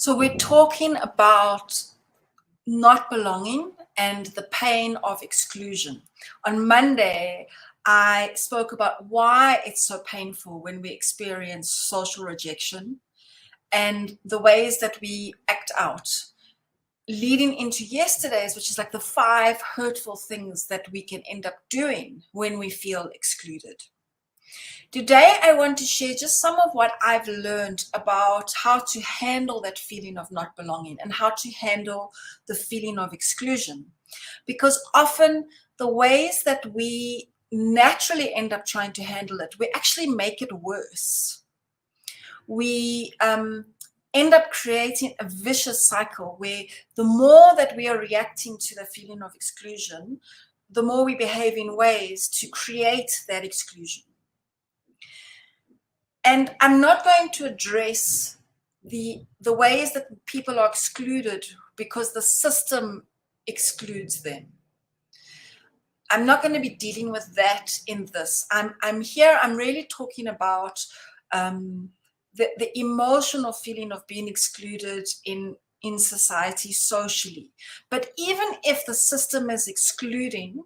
So we're talking about not belonging and the pain of exclusion. On Monday, I spoke about why it's so painful when we experience social rejection and the ways that we act out, leading into yesterday's, which is like the 5 hurtful things that we can end up doing when we feel excluded. Today, I want to share just some of what I've learned about how to handle that feeling of not belonging and how to handle the feeling of exclusion. Because often the ways that we naturally end up trying to handle it, we actually make it worse. We end up creating a vicious cycle where the more that we are reacting to the feeling of exclusion, the more we behave in ways to create that exclusion. And I'm not going to address the ways that people are excluded because the system excludes them. I'm not going to be dealing with that in this. I'm really talking about the emotional feeling of being excluded in society socially. But even if the system is excluding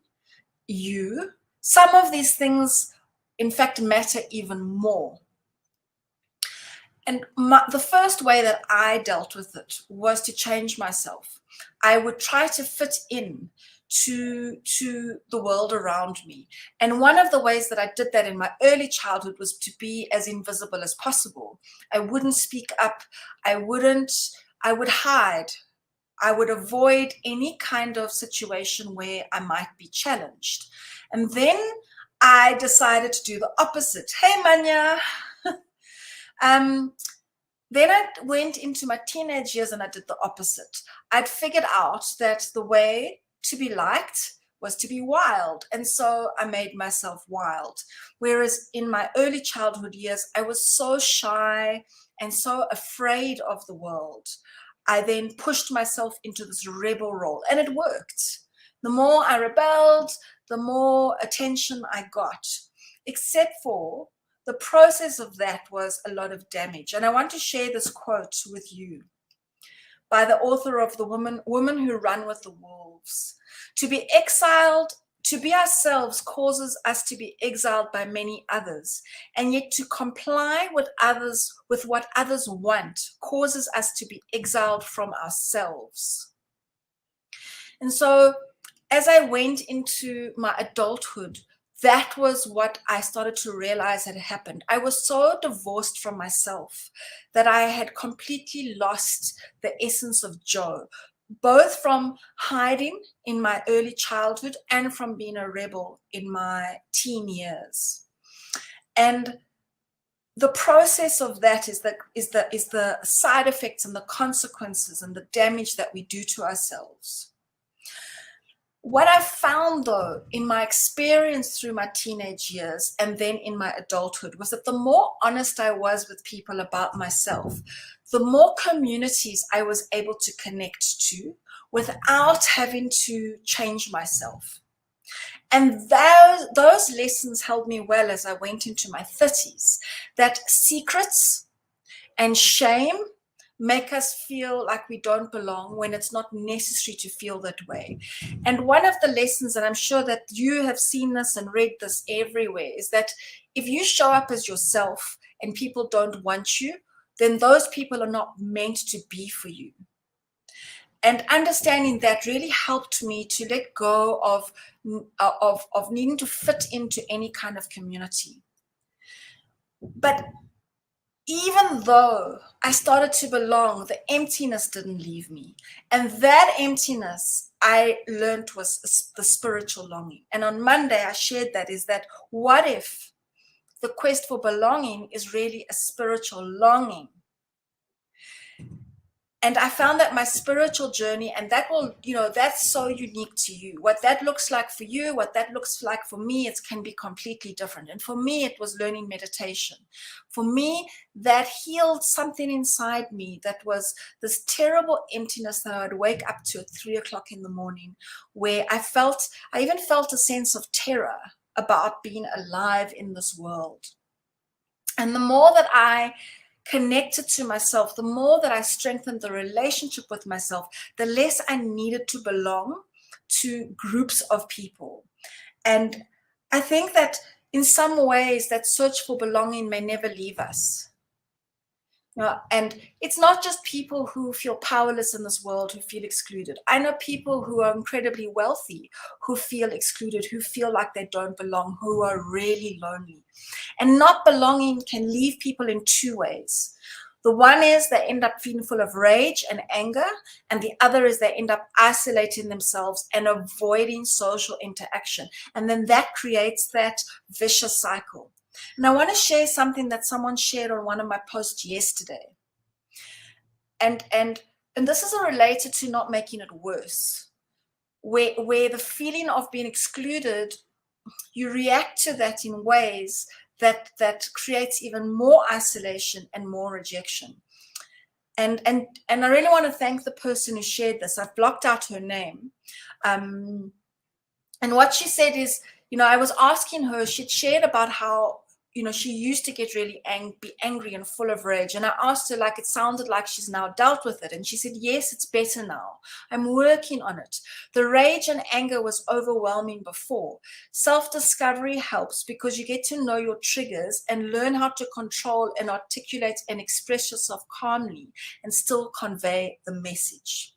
you, some of these things, in fact, matter even more. And the first way that I dealt with it was to change myself. I would try to fit in to the world around me. And one of the ways that I did that in my early childhood was to be as invisible as possible. I wouldn't speak up. I would hide. I would avoid any kind of situation where I might be challenged. And then I decided to do the opposite. Hey, Manya. Then I went into my teenage years and I did the opposite. I'd figured out that the way to be liked was to be wild. And so I made myself wild. Whereas in my early childhood years, I was so shy and so afraid of the world. I then pushed myself into this rebel role, and it worked. The more I rebelled, the more attention I got, except for the process of that was a lot of damage. And I want to share this quote with you by the author of The Woman Who Run with the Wolves. To be exiled, to be ourselves causes us to be exiled by many others. And yet to comply with what others want causes us to be exiled from ourselves. And so as I went into my adulthood, that was what I started to realize had happened. I was so divorced from myself that I had completely lost the essence of Joe, both from hiding in my early childhood and from being a rebel in my teen years. And the process of that is the side effects and the consequences and the damage that we do to ourselves. What I found, though, in my experience through my teenage years and then in my adulthood was that the more honest I was with people about myself, the more communities I was able to connect to without having to change myself. And those lessons held me well as I went into my 30s, that secrets and shame make us feel like we don't belong when it's not necessary to feel that way. And one of the lessons, and I'm sure that you have seen this and read this everywhere, is that if you show up as yourself and people don't want you, then those people are not meant to be for you. And understanding that really helped me to let go of needing to fit into any kind of community. But even though I started to belong, the emptiness didn't leave me. And that emptiness I learned was the spiritual longing. And on Monday, I shared that is that what if the quest for belonging is really a spiritual longing? And I found that my spiritual journey, and that will, that's so unique to you. What that looks like for you, what that looks like for me, it can be completely different. And for me, it was learning meditation. For me, that healed something inside me that was this terrible emptiness that I would wake up to at 3:00 in the morning, where I even felt a sense of terror about being alive in this world. And the more that I connected to myself, the more that I strengthened the relationship with myself, the less I needed to belong to groups of people. And I think that in some ways that search for belonging may never leave us. And it's not just people who feel powerless in this world who feel excluded. I know people who are incredibly wealthy who feel excluded, who feel like they don't belong, who are really lonely. And not belonging can leave people in two ways. The one is they end up feeling full of rage and anger, and the other is they end up isolating themselves and avoiding social interaction. And then that creates that vicious cycle. And I want to share something that someone shared on one of my posts yesterday. And this is related to not making it worse, where the feeling of being excluded, you react to that in ways that creates even more isolation and more rejection. And I really want to thank the person who shared this. I've blocked out her name. And what she said is, I was asking her, she'd shared about how, she used to get really be angry and full of rage. And I asked her, it sounded like she's now dealt with it. And she said, yes, it's better now. I'm working on it. The rage and anger was overwhelming before. Self-discovery helps because you get to know your triggers and learn how to control and articulate and express yourself calmly and still convey the message.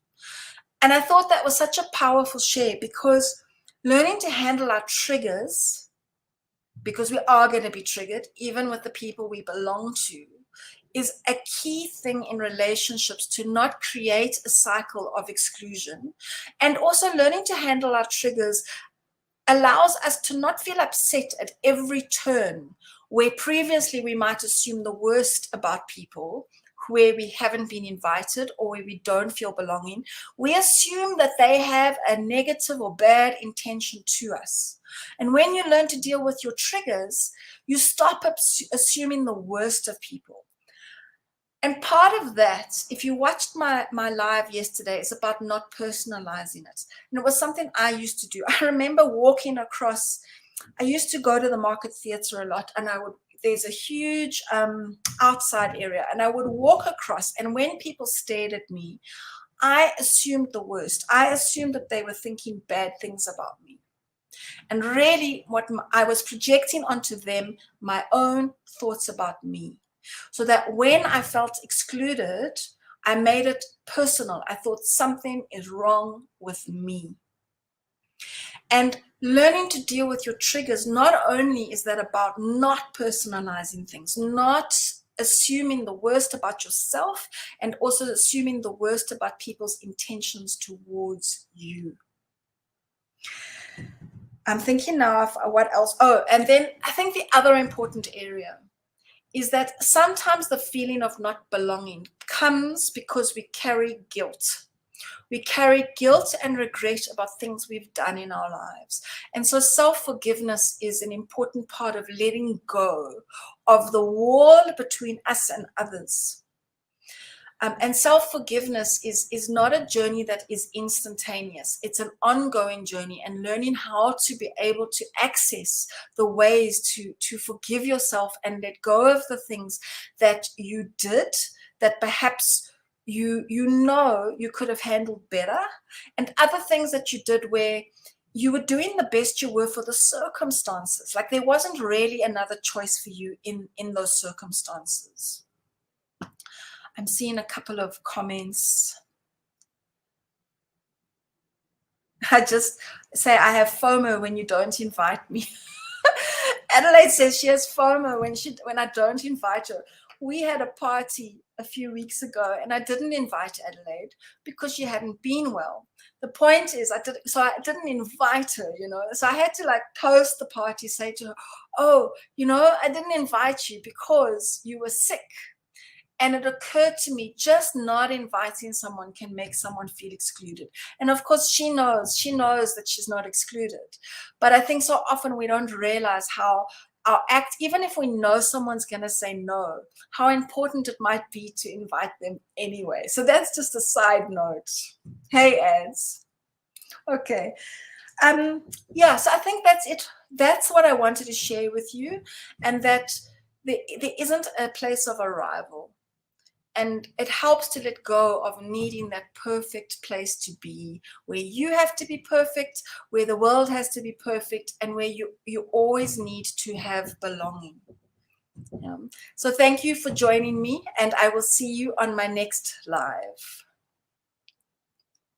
And I thought that was such a powerful share, because learning to handle our triggers, because we are going to be triggered, even with the people we belong to, is a key thing in relationships to not create a cycle of exclusion. And also learning to handle our triggers allows us to not feel upset at every turn, where previously we might assume the worst about people, where we haven't been invited or where we don't feel belonging. We assume that they have a negative or bad intention to us. And when you learn to deal with your triggers, you stop assuming the worst of people. And part of that, if you watched my live yesterday, is about not personalizing it. And it was something I used to do. I remember walking across, I used to go to the Market Theatre a lot, and there's a huge outside area, and I would walk across, and when people stared at me, I assumed the worst. I assumed that they were thinking bad things about me. And really, what I was projecting onto them, my own thoughts about me. So that when I felt excluded, I made it personal. I thought something is wrong with me. And learning to deal with your triggers, not only is that about not personalizing things, not assuming the worst about yourself, and also assuming the worst about people's intentions towards you. I'm thinking now of what else. Oh, and then I think the other important area is that sometimes the feeling of not belonging comes because we carry guilt. We carry guilt and regret about things we've done in our lives. And so self-forgiveness is an important part of letting go of the wall between us and others. And self-forgiveness is not a journey that is instantaneous. It's an ongoing journey, and learning how to be able to access the ways to forgive yourself and let go of the things that you did that perhaps you could have handled better, and other things that you did where you were doing the best you were for the circumstances. Like there wasn't really another choice for you in those circumstances. I'm seeing a couple of comments. I just say I have FOMO when you don't invite me. Adelaide says she has FOMO when I don't invite her. We had a party a few weeks ago and I didn't invite Adelaide because she hadn't been well. The point is I didn't invite her, So I had to post the party, say to her, oh, I didn't invite you because you were sick. And it occurred to me, just not inviting someone can make someone feel excluded. And of course, she knows that she's not excluded. But I think so often we don't realize how our act, even if we know someone's going to say no, how important it might be to invite them anyway. So that's just a side note. Hey, Ads. Okay. So I think that's it. That's what I wanted to share with you, and that there isn't a place of arrival. And it helps to let go of needing that perfect place to be, where you have to be perfect, where the world has to be perfect, and where you always need to have belonging. So thank you for joining me, and I will see you on my next live.